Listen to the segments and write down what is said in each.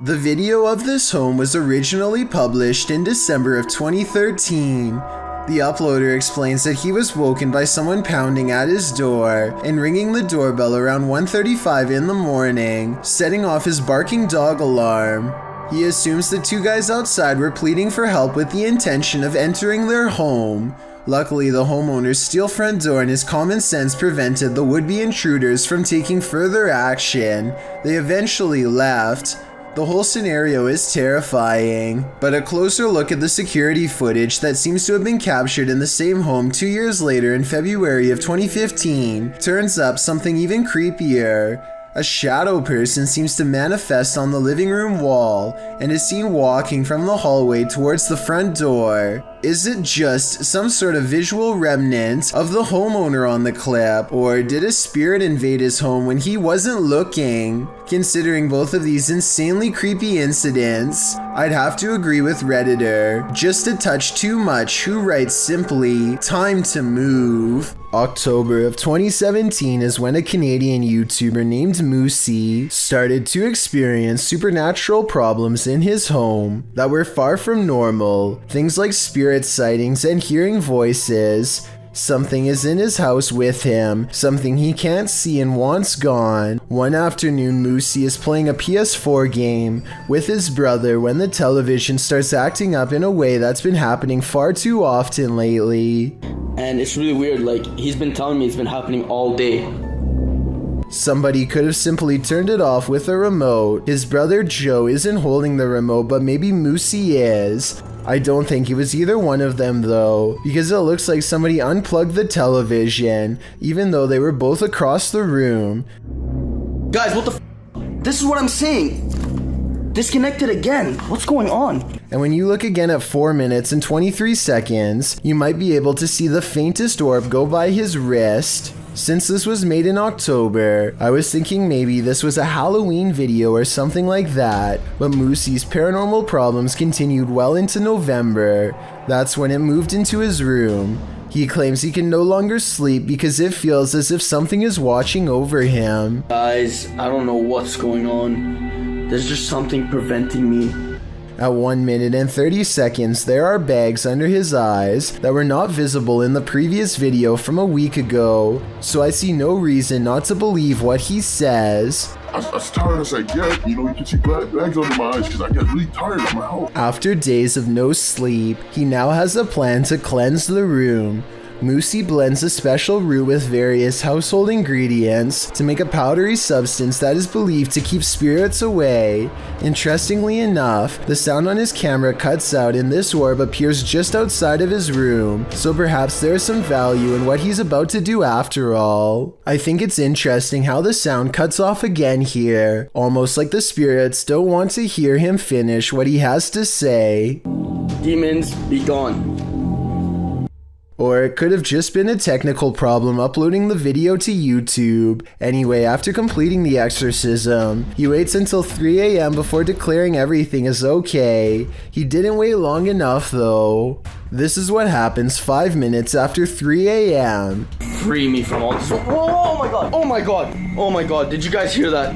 The video of this home was originally published in December of 2013. The uploader explains that he was woken by someone pounding at his door and ringing the doorbell around 1:35 in the morning, setting off his barking dog alarm. He assumes the two guys outside were pleading for help with the intention of entering their home. Luckily, the homeowner's steel front door and his common sense prevented the would-be intruders from taking further action. They eventually left. The whole scenario is terrifying, but a closer look at the security footage that seems to have been captured in the same home 2 years later in February of 2015 turns up something even creepier. A shadow person seems to manifest on the living room wall and is seen walking from the hallway towards the front door. Is it just some sort of visual remnant of the homeowner on the clip, or did a spirit invade his home when he wasn't looking? Considering both of these insanely creepy incidents, I'd have to agree with Redditor, just a touch too much, who writes simply, "Time to move." October of 2017 is when a Canadian YouTuber named Moosey started to experience supernatural problems in his home that were far from normal. Things like spirit sightings and hearing voices. Something is in his house with him, something he can't see and wants gone. One afternoon, Moosey is playing a PS4 game with his brother when the television starts acting up in a way that's been happening far too often lately. And it's really weird, like, he's been telling me it's been happening all day. Somebody could have simply turned it off with a remote. His brother Joe isn't holding the remote, but maybe Moosey is. I don't think it was either one of them though, because it looks like somebody unplugged the television, even though they were both across the room. Guys, what the f***? This is what I'm saying. Disconnected again. What's going on? And when you look again at 4 minutes and 23 seconds, you might be able to see the faintest orb go by his wrist. Since this was made in October, I was thinking maybe this was a Halloween video or something like that, but Moosey's paranormal problems continued well into November. That's when it moved into his room. He claims he can no longer sleep because it feels as if something is watching over him. Guys, I don't know what's going on. There's just something preventing me. At 1 minute and 30 seconds, there are bags under his eyes that were not visible in the previous video from a week ago, so I see no reason not to believe what he says. As tired as I get, you can see bags under my eyes because I get really tired at my house. After days of no sleep, he now has a plan to cleanse the room. Moosey blends a special root with various household ingredients to make a powdery substance that is believed to keep spirits away. Interestingly enough, the sound on his camera cuts out and this orb appears just outside of his room, so perhaps there is some value in what he's about to do after all. I think it's interesting how the sound cuts off again here, almost like the spirits don't want to hear him finish what he has to say. Demons, be gone. Or it could have just been a technical problem uploading the video to YouTube. Anyway, after completing the exorcism, he waits until 3 a.m. before declaring everything is okay. He didn't wait long enough though. This is what happens 5 minutes after 3 a.m. Free me from all this. Whoa, oh my god, oh my god, oh my god, did you guys hear that?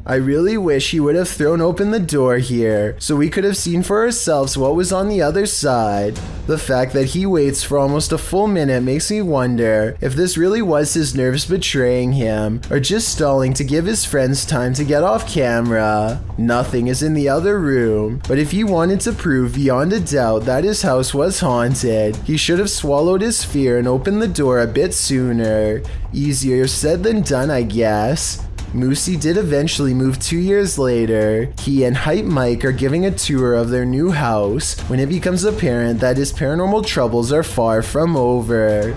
I really wish he would have thrown open the door here, so we could have seen for ourselves what was on the other side. The fact that he waits for almost a full minute makes me wonder if this really was his nerves betraying him, or just stalling to give his friends time to get off camera. Nothing is in the other room, but if he wanted to prove beyond a doubt that his house was haunted, he should have swallowed his fear and opened the door a bit sooner. Easier said than done, I guess. Moosey did eventually move 2 years later. He and Hype Mike are giving a tour of their new house when it becomes apparent that his paranormal troubles are far from over.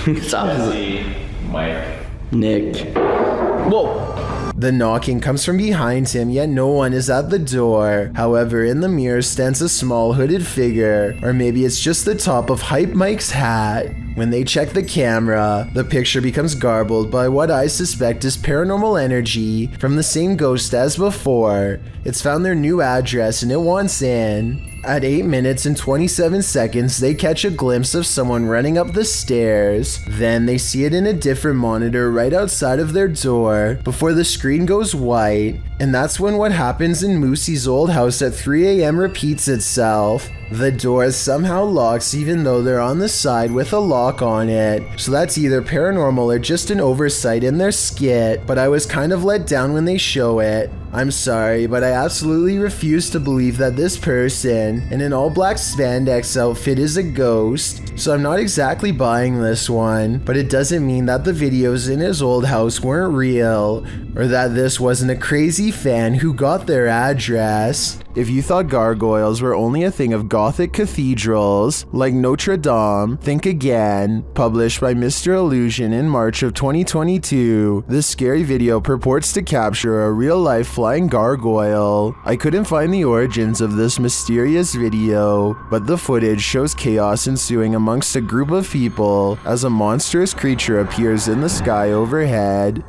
Jesse, Mike, Nick. Whoa! The knocking comes from behind him, yet no one is at the door. However, in the mirror stands a small hooded figure, or maybe it's just the top of Hype Mike's hat. When they check the camera, the picture becomes garbled by what I suspect is paranormal energy from the same ghost as before. It's found their new address and it wants in. At 8 minutes and 27 seconds, they catch a glimpse of someone running up the stairs. Then they see it in a different monitor right outside of their door before the screen goes white. And that's when what happens in Moosey's old house at 3 a.m. repeats itself. The door somehow locks even though they're on the side with a lock on it. So that's either paranormal or just an oversight in their skit, but I was kind of let down when they show it. I'm sorry, but I absolutely refuse to believe that this person in an all-black spandex outfit is a ghost, so I'm not exactly buying this one, but it doesn't mean that the videos in his old house weren't real, or that this wasn't a crazy fan who got their address. If you thought gargoyles were only a thing of Gothic cathedrals, like Notre Dame, think again. Published by Mr. Illusion in March of 2022, this scary video purports to capture a real-life flying gargoyle. I couldn't find the origins of this mysterious video, but the footage shows chaos ensuing amongst a group of people as a monstrous creature appears in the sky overhead.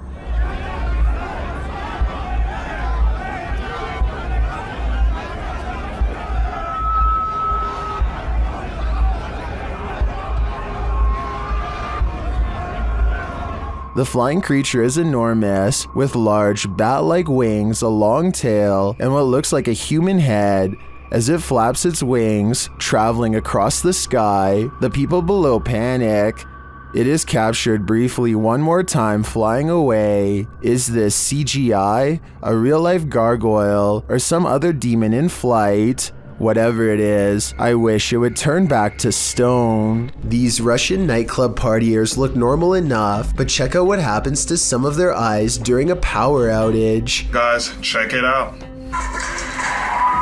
The flying creature is enormous, with large, bat-like wings, a long tail, and what looks like a human head. As it flaps its wings, traveling across the sky, the people below panic. It is captured briefly one more time flying away. Is this CGI, a real-life gargoyle, or some other demon in flight? Whatever it is, I wish it would turn back to stone. These Russian nightclub partiers look normal enough, but check out what happens to some of their eyes during a power outage. Guys, check it out.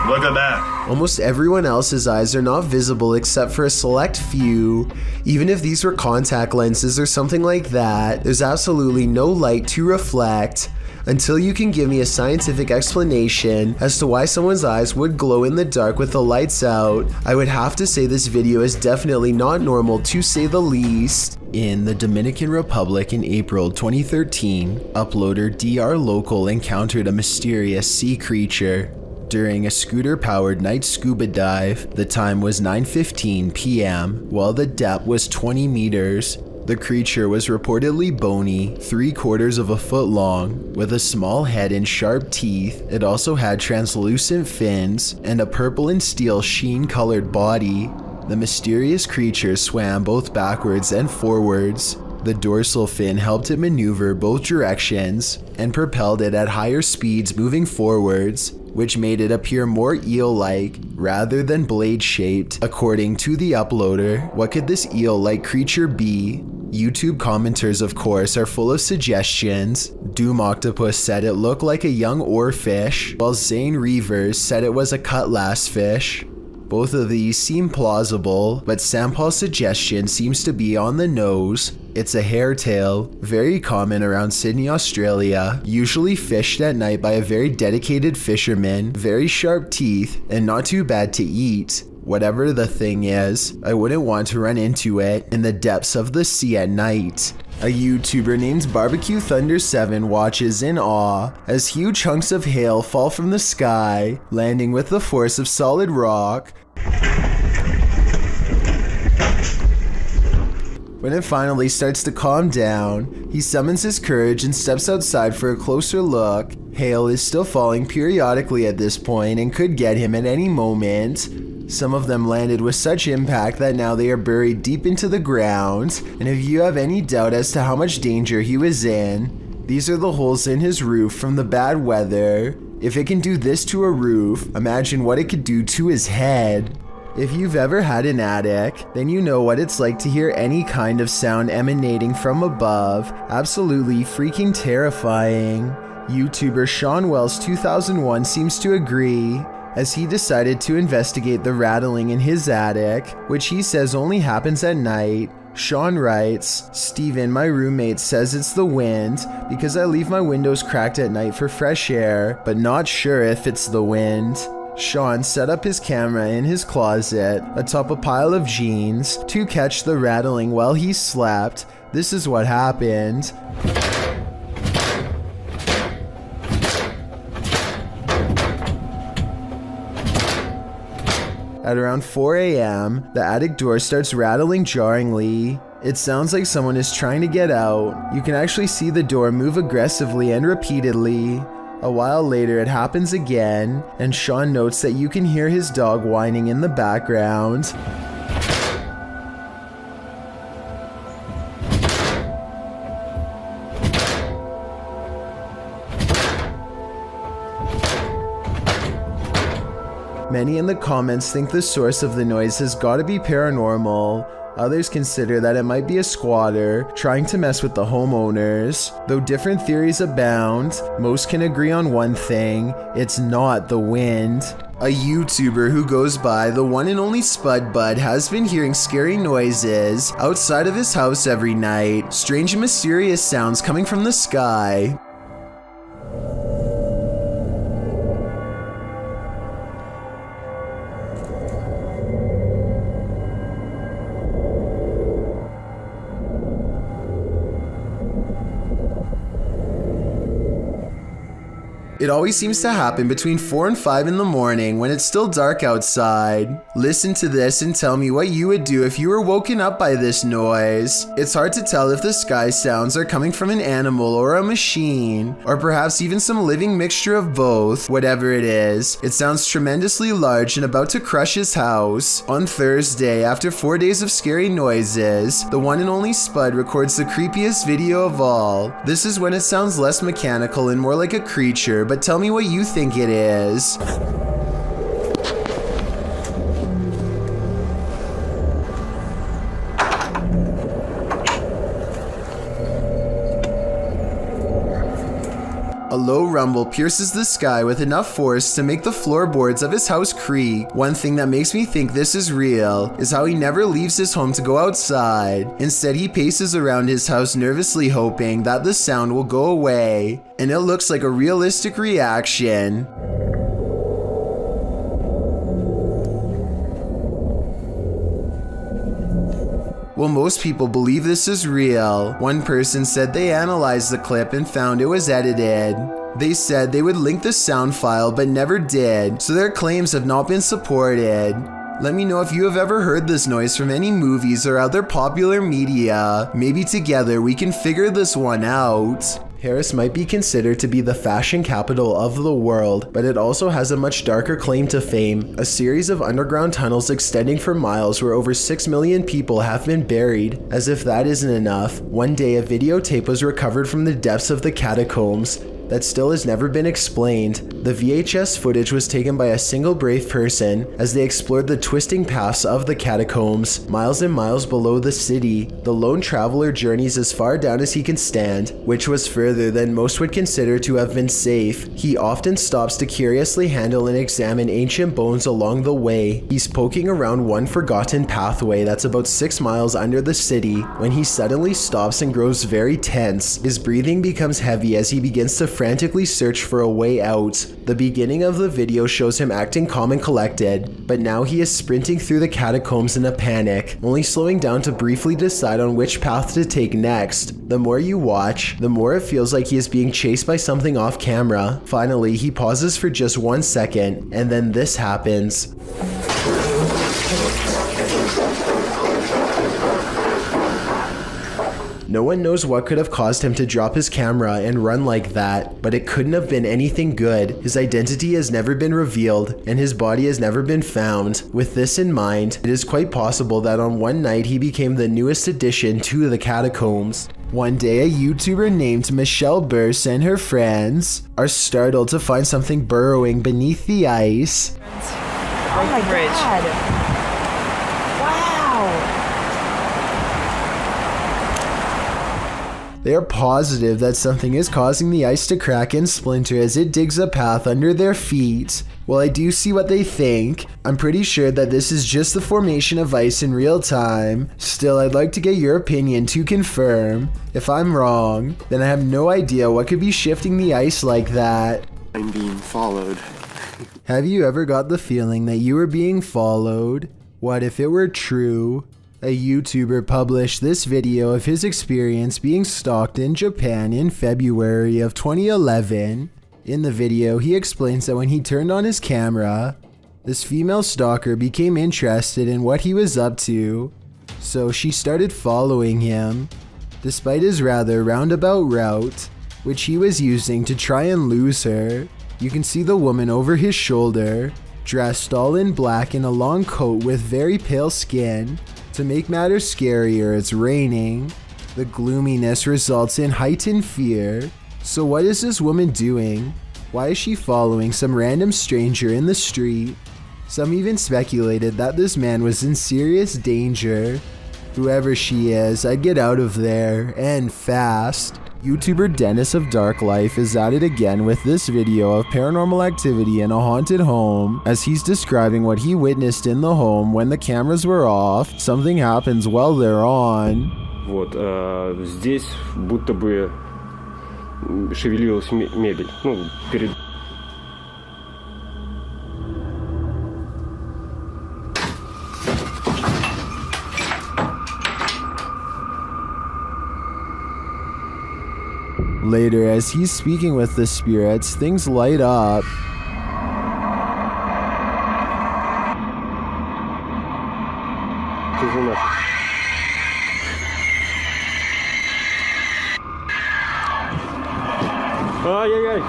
Look at that. Almost everyone else's eyes are not visible except for a select few. Even if these were contact lenses or something like that, there's absolutely no light to reflect. Until you can give me a scientific explanation as to why someone's eyes would glow in the dark with the lights out, I would have to say this video is definitely not normal, to say the least. In the Dominican Republic in April 2013, uploader DR Local encountered a mysterious sea creature. During a scooter-powered night scuba dive, the time was 9:15 p.m., while the depth was 20 meters. The creature was reportedly bony, 3/4 of a foot long, with a small head and sharp teeth. It also had translucent fins and a purple and steel sheen-colored body. The mysterious creature swam both backwards and forwards. The dorsal fin helped it maneuver both directions and propelled it at higher speeds moving forwards, which made it appear more eel-like rather than blade-shaped. According to the uploader, what could this eel-like creature be? YouTube commenters, of course, are full of suggestions. Doom Octopus said it looked like a young oarfish, while Zane Reavers said it was a cutlass fish. Both of these seem plausible, but Sampal's suggestion seems to be on the nose. It's a hairtail, very common around Sydney, Australia, usually fished at night by a very dedicated fisherman, very sharp teeth, and not too bad to eat. Whatever the thing is, I wouldn't want to run into it in the depths of the sea at night. A YouTuber named Barbecue Thunder 7 watches in awe as huge chunks of hail fall from the sky, landing with the force of solid rock. When it finally starts to calm down, he summons his courage and steps outside for a closer look. Hail is still falling periodically at this point and could get him at any moment. Some of them landed with such impact that now they are buried deep into the ground, and if you have any doubt as to how much danger he was in, these are the holes in his roof from the bad weather. If it can do this to a roof, imagine what it could do to his head. If you've ever had an attic, then you know what it's like to hear any kind of sound emanating from above. Absolutely freaking terrifying. YouTuber Sean Wells 2001 seems to agree, as he decided to investigate the rattling in his attic, which he says only happens at night. Sean writes, "Steven, my roommate, says it's the wind because I leave my windows cracked at night for fresh air, but not sure if it's the wind." Sean set up his camera in his closet atop a pile of jeans to catch the rattling while he slept. This is what happened. At around 4 a.m., the attic door starts rattling jarringly. It sounds like someone is trying to get out. You can actually see the door move aggressively and repeatedly. A while later, it happens again, and Sean notes that you can hear his dog whining in the background. Many in the comments think the source of the noise has got to be paranormal. Others consider that it might be a squatter trying to mess with the homeowners. Though different theories abound, most can agree on one thing: it's not the wind. A YouTuber who goes by the one and only Spud Bud has been hearing scary noises outside of his house every night. Strange and mysterious sounds coming from the sky. It always seems to happen between 4 and 5 in the morning when it's still dark outside. Listen to this and tell me what you would do if you were woken up by this noise. It's hard to tell if the sky sounds are coming from an animal or a machine, or perhaps even some living mixture of both. Whatever it is, it sounds tremendously large and about to crush his house. On Thursday, after 4 days of scary noises, the one and only Spud records the creepiest video of all. This is when it sounds less mechanical and more like a creature, but tell me what you think it is. A low rumble pierces the sky with enough force to make the floorboards of his house creak. One thing that makes me think this is real is how he never leaves his home to go outside. Instead, he paces around his house nervously hoping that the sound will go away. And it looks like a realistic reaction. Well, most people believe this is real. One person said they analyzed the clip and found it was edited. They said they would link the sound file but never did, so their claims have not been supported. Let me know if you have ever heard this noise from any movies or other popular media. Maybe together we can figure this one out. Paris might be considered to be the fashion capital of the world, but it also has a much darker claim to fame: a series of underground tunnels extending for miles where over 6 million people have been buried. As if that isn't enough, one day a videotape was recovered from the depths of the catacombs that still has never been explained. The VHS footage was taken by a single brave person as they explored the twisting paths of the catacombs, miles and miles below the city. The lone traveler journeys as far down as he can stand, which was further than most would consider to have been safe. He often stops to curiously handle and examine ancient bones along the way. He's poking around one forgotten pathway that's about 6 miles under the city when he suddenly stops and grows very tense. His breathing becomes heavy as he begins to frantically search for a way out. The beginning of the video shows him acting calm and collected, but now he is sprinting through the catacombs in a panic, only slowing down to briefly decide on which path to take next. The more you watch, the more it feels like he is being chased by something off camera. Finally, he pauses for just 1 second, and then this happens. No one knows what could have caused him to drop his camera and run like that, but it couldn't have been anything good. His identity has never been revealed, and his body has never been found. With this in mind, it is quite possible that on one night he became the newest addition to the catacombs. One day, a YouTuber named Michelle Burse and her friends are startled to find something burrowing beneath the ice. Oh my God. Wow. They are positive that something is causing the ice to crack and splinter as it digs a path under their feet. While I do see what they think, I'm pretty sure that this is just the formation of ice in real time. Still, I'd like to get your opinion to confirm. If I'm wrong, then I have no idea what could be shifting the ice like that. I'm being followed. Have you ever got the feeling that you were being followed? What if it were true? A YouTuber published this video of his experience being stalked in Japan in February of 2011. In the video, he explains that when he turned on his camera, This female stalker became interested in what he was up to, so she started following him. Despite his rather roundabout route, which he was using to try and lose her, you can see the woman over his shoulder, dressed all in black in a long coat with very pale skin. To make matters scarier, it's raining. The gloominess results in heightened fear. So what is this woman doing? Why is she following some random stranger in the street? Some even speculated that this man was in serious danger. Whoever she is, I'd get out of there, and fast. YouTuber Dennis of Dark Life is at it again with this video of paranormal activity in a haunted home, as he's describing what he witnessed in the home when the cameras were off. Something happens while they're on. Вот, здесь будто бы шевелилась мебель, ну, перед... Later, as he's speaking with the spirits, things light up. Ай-яй-яй!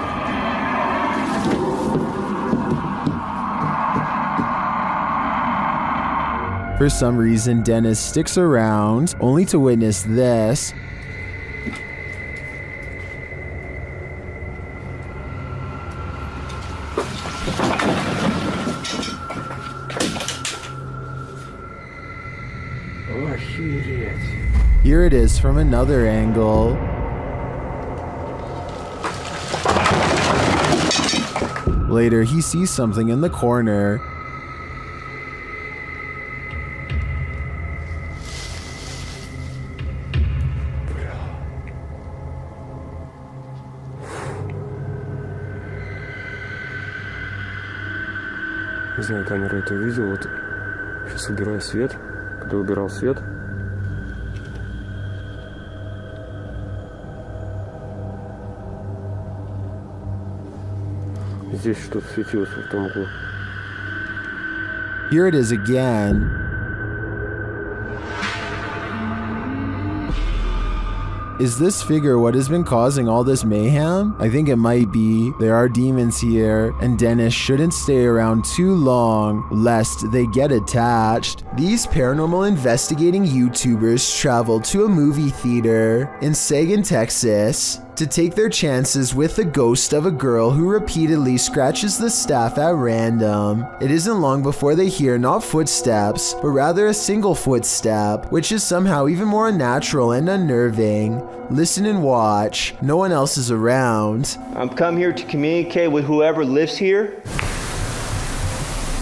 For some reason, Dennis sticks around, only to witness this. Here it is from another angle. Later, he sees something in the corner. Не знаю, камера это увидела. Вот сейчас убираю свет. Когда убирал свет, здесь что-то светилось в том углу. Here it is again. Is this figure what has been causing all this mayhem? I think it might be. There are demons here, and Dennis shouldn't stay around too long, lest they get attached. These paranormal investigating YouTubers traveled to a movie theater in Sagan, Texas, to take their chances with the ghost of a girl who repeatedly scratches the staff at random. It isn't long before they hear not footsteps, but rather a single footstep, which is somehow even more unnatural and unnerving. Listen and watch. No one else is around. I'm come here to communicate with whoever lives here.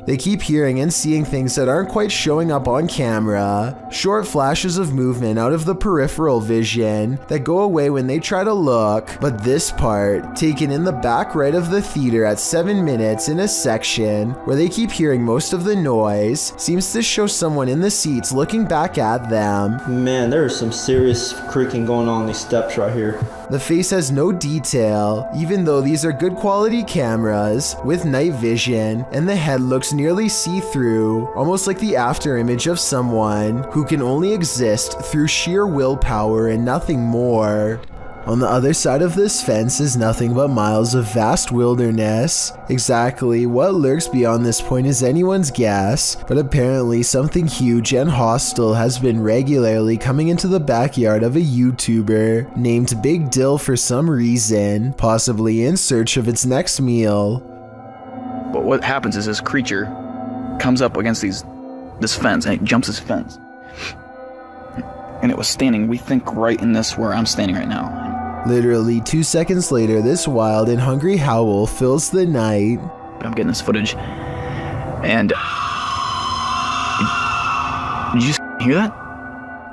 They keep hearing and seeing things that aren't quite showing up on camera. Short flashes of movement out of the peripheral vision that go away when they try to look. But this part, taken in the back right of the theater at 7 minutes in a section where they keep hearing most of the noise, seems to show someone in the seats looking back at them. Man, there is some serious creaking going on these steps right here. The face has no detail, even though these are good quality cameras with night vision, and the head looks nearly see-through, almost like the after image of someone who can only exist through sheer willpower and nothing more. On the other side of this fence is nothing but miles of vast wilderness. Exactly what lurks beyond this point is anyone's guess, but apparently something huge and hostile has been regularly coming into the backyard of a YouTuber named Big Dill for some reason, possibly in search of its next meal. But what happens is this creature comes up against this fence and it jumps this fence. And it was standing, we think, right in this where I'm standing right now. Literally 2 seconds later, this wild and hungry howl fills the night. I'm getting this footage, and did you just hear that?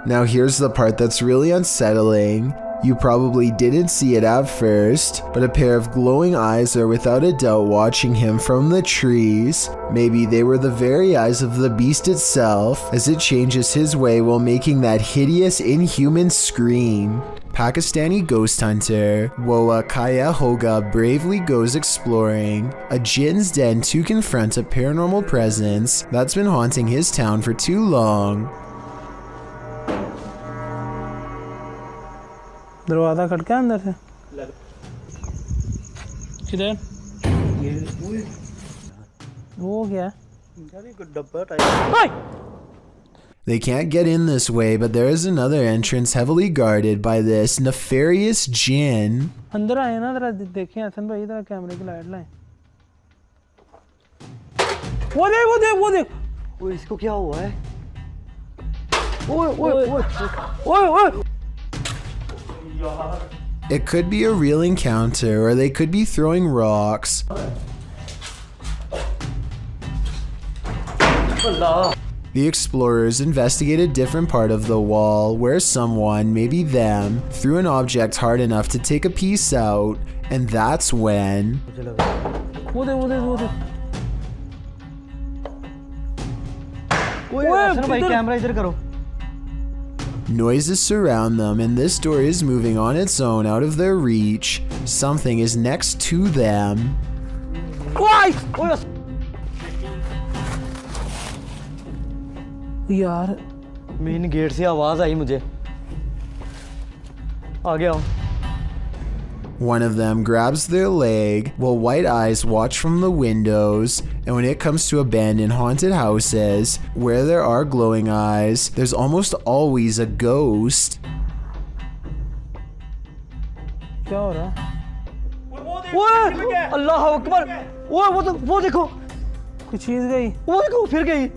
Now here's the part that's really unsettling. You probably didn't see it at first, but a pair of glowing eyes are without a doubt watching him from the trees. Maybe they were the very eyes of the beast itself, as it changes his way while making that hideous, inhuman scream. Pakistani ghost hunter Woa Kaya Hoga bravely goes exploring a jinn's den to confront a paranormal presence that's been haunting his town for too long. दरवाजा खटका अंदर से किधर वो क्या They can't get in this way, but there is another entrance heavily guarded by this nefarious jinn. अंदर आए ना जरा देखें हसन भाई जरा कैमरे की लाइट लाएं वो देख ओए इसको क्या हुआ है ओए It could be a real encounter, or they could be throwing rocks. The explorers investigate a different part of the wall where someone, maybe them, threw an object hard enough to take a piece out, and that's when... वो देख ओए हसन भाई camera इधर करो Noises surround them, and this door is moving on its own out of their reach. Something is next to them. यार main gate से आवाज आई मुझे आ गया One of them grabs their leg while white eyes watch from the windows, and when it comes to abandoned haunted houses where there are glowing eyes, there's almost always a ghost. क्या हो रहा है ओए अल्लाह अकबर ओए वो देखो कोई चीज गई वो देखो फिर गई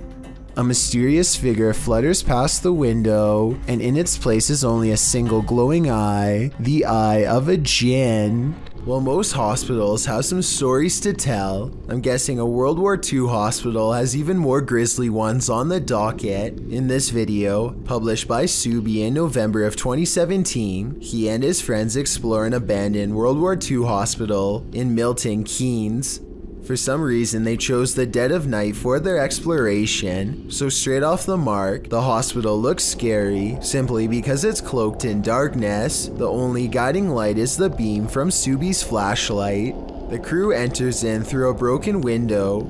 A mysterious figure flutters past the window, and in its place is only a single glowing eye, the eye of a jinn. While most hospitals have some stories to tell, I'm guessing a World War II hospital has even more grisly ones on the docket. In this video, published by Subi in November of 2017, he and his friends explore an abandoned World War II hospital in Milton Keynes. For some reason, they chose the dead of night for their exploration, so straight off the mark, the hospital looks scary simply because it's cloaked in darkness. The only guiding light is the beam from Subi's flashlight. The crew enters in through a broken window.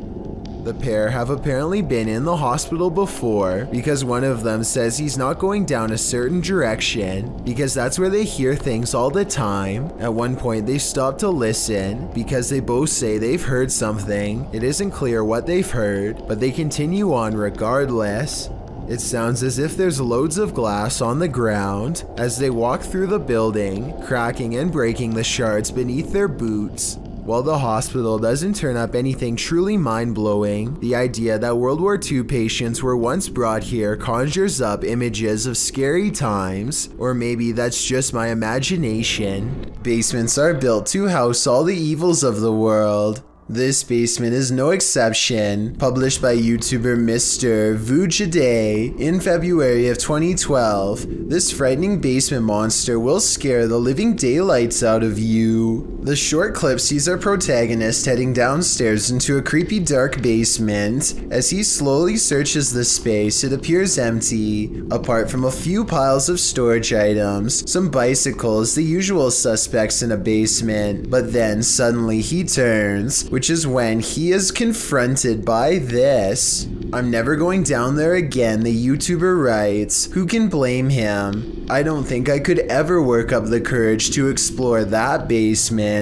The pair have apparently been in the hospital before because one of them says he's not going down a certain direction because that's where they hear things all the time. At one point they stop to listen because they both say they've heard something. It isn't clear what they've heard, but they continue on regardless. It sounds as if there's loads of glass on the ground as they walk through the building, cracking and breaking the shards beneath their boots. While the hospital doesn't turn up anything truly mind-blowing, the idea that World War II patients were once brought here conjures up images of scary times, or maybe that's just my imagination. Basements are built to house all the evils of the world. This basement is no exception. Published by YouTuber Mr. Vujade in February of 2012, this frightening basement monster will scare the living daylights out of you. The short clip sees our protagonist heading downstairs into a creepy dark basement. As he slowly searches the space, it appears empty, apart from a few piles of storage items, some bicycles, the usual suspects in a basement. But then suddenly he turns, which is when he is confronted by this. I'm never going down there again, the YouTuber writes. Who can blame him? I don't think I could ever work up the courage to explore that basement.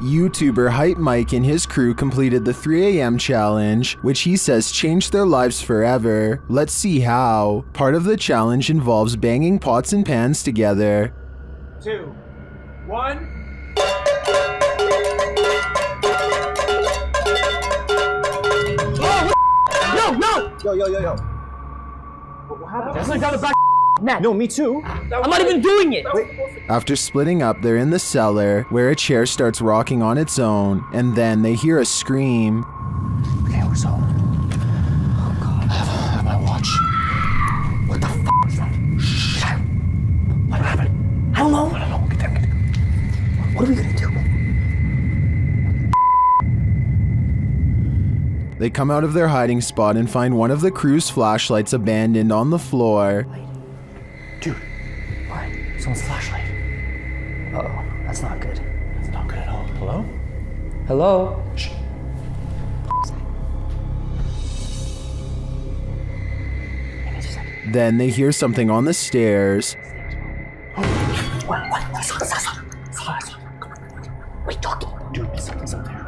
YouTuber Hype Mike and his crew completed the 3 a.m. challenge, which he says changed their lives forever. Let's see how. Part of the challenge involves banging pots and pans together. 2, 1. Yo. What happened? That's not back. Nah, no, me too. I'm not even doing it. Wait. After splitting up, they're in the cellar, where a chair starts rocking on its own, and then they hear a scream. Okay, we're so. Oh god. I have my watch. What the f is that? Shh. What happened? I don't know. Get there. What are we gonna do? They come out of their hiding spot and find one of the crew's flashlights abandoned on the floor. Dude, what? Someone's flashlight. That's not good. That's not good at all. Hello? Hello? Shh. Then they hear something on the stairs. What? Wait, talking. Dude, something's up there.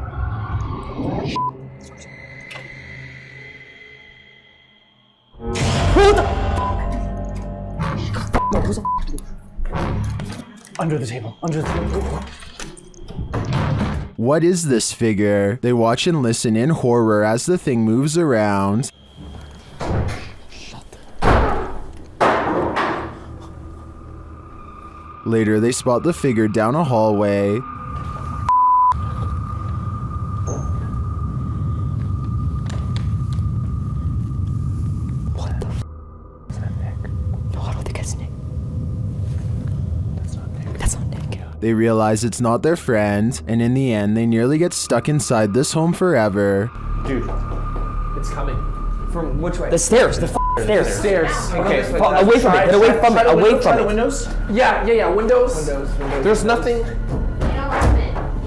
Under the table. What is this figure? They watch and listen in horror as the thing moves around. Later, they spot the figure down a hallway. What the f*** is that, Nick? No, I don't think it's Nick. That's not Nick. That's not Nick. They realize it's not their friend, and in the end, they nearly get stuck inside this home forever. Dude, it's coming. From which way? The stairs. The stairs. Stairs. Okay, away from it. Get away from it. Away from it. Windows? Yeah. Windows. There's nothing.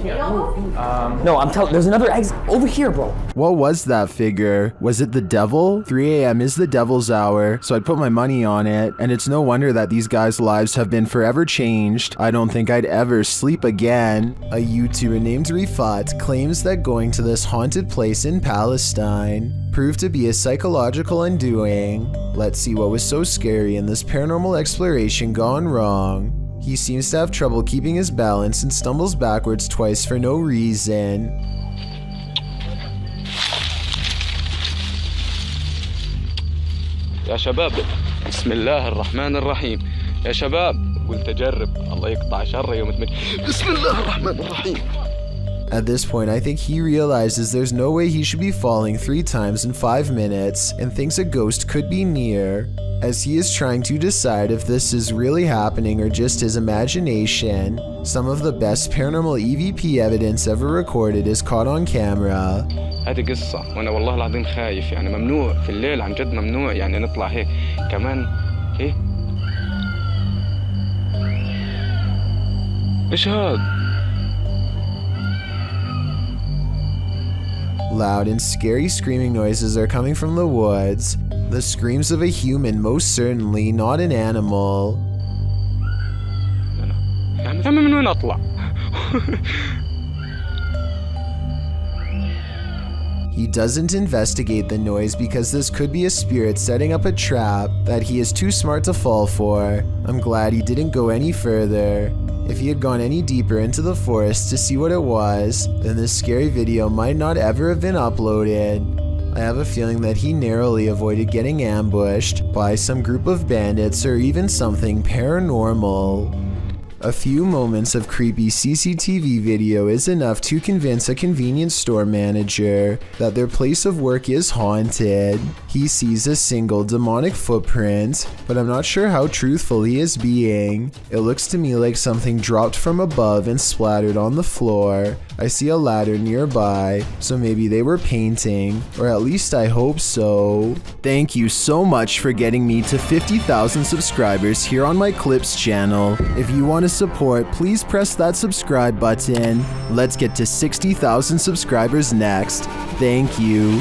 No, I'm telling. There's another exit over here, bro. What was that figure? Was it the devil? 3 a.m. is the devil's hour, so I'd put my money on it, and it's no wonder that these guys' lives have been forever changed. I don't think I'd ever sleep again. A YouTuber named Rifat claims that going to this haunted place in Palestine proved to be a psychological undoing. Let's see what was so scary in this paranormal exploration gone wrong. He seems to have trouble keeping his balance and stumbles backwards twice for no reason. يا شباب بسم الله الرحمن الرحيم يا شباب قلت أجرب الله يقطع شر يوم بسم الله الرحمن الرحيم. At this point, I think he realizes there's no way he should be falling 3 times in 5 minutes and thinks a ghost could be near, as he is trying to decide if this is really happening or just his imagination. Some of the best paranormal EVP evidence ever recorded is caught on camera. هذه قصة وأنا والله العظيم خايف يعني ممنوع في الليل عن جد ممنوع يعني نطلع هيك كمان هيك. إيش هاد؟ Loud and scary screaming noises are coming from the woods. The screams of a human, most certainly not an animal. يعني من وين أطلع؟ He doesn't investigate the noise because this could be a spirit setting up a trap that he is too smart to fall for. I'm glad he didn't go any further. If he had gone any deeper into the forest to see what it was, then this scary video might not ever have been uploaded. I have a feeling that he narrowly avoided getting ambushed by some group of bandits or even something paranormal. A few moments of creepy CCTV video is enough to convince a convenience store manager that their place of work is haunted. He sees a single demonic footprint, but I'm not sure how truthful he is being. It looks to me like something dropped from above and splattered on the floor. I see a ladder nearby, so maybe they were painting, or at least I hope so. Thank you so much for getting me to 50,000 subscribers here on my Clips channel. If you want to support, please press that subscribe button. Let's get to 60,000 subscribers next. Thank you.